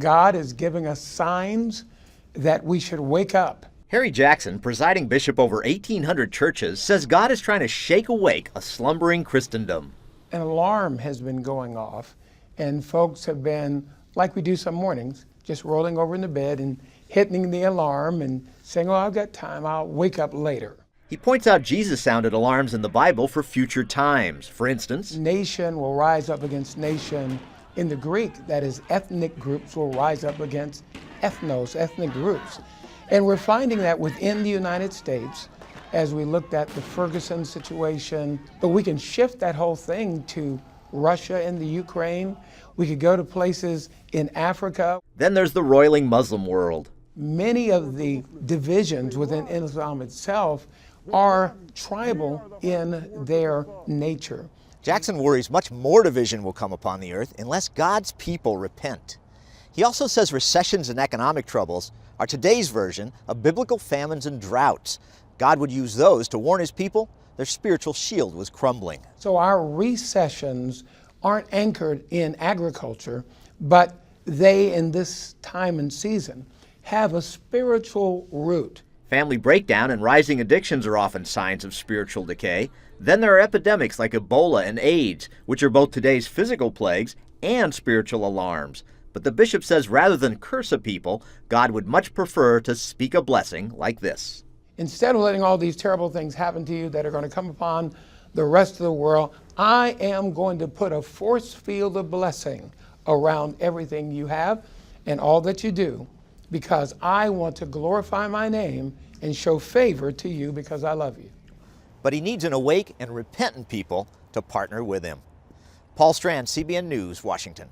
God is giving us signs that we should wake up. Harry Jackson, presiding bishop over 1,800 churches, says God is trying to shake awake a slumbering Christendom. An alarm has been going off, and folks have been, like we do some mornings, just rolling over in the bed and hitting the alarm and saying, oh, I've got time, I'll wake up later. He points out Jesus sounded alarms in the Bible for future times. For instance, nation will rise up against nation. In the Greek, that is, ethnic groups will rise up against ethnos, ethnic groups. And we're finding that within the United States, as we looked at the Ferguson situation, but we can shift that whole thing to Russia and the Ukraine. We could go to places in Africa. Then there's the roiling Muslim world. Many of the divisions within Islam itself are tribal in their nature. Jackson worries much more division will come upon the earth unless God's people repent. He also says recessions and economic troubles are today's version of biblical famines and droughts. God would use those to warn his people their spiritual shield was crumbling. So our recessions aren't anchored in agriculture, but they, in this time and season, have a spiritual root. Family breakdown and rising addictions are often signs of spiritual decay. Then there are epidemics like Ebola and AIDS, which are both today's physical plagues and spiritual alarms. But the bishop says rather than curse a people, God would much prefer to speak a blessing like this. Instead of letting all these terrible things happen to you that are going to come upon the rest of the world, I am going to put a force field of blessing around everything you have and all that you do, because I want to glorify my name and show favor to you because I love you. But he needs an awake and repentant people to partner with him. Paul Strand, CBN News, Washington.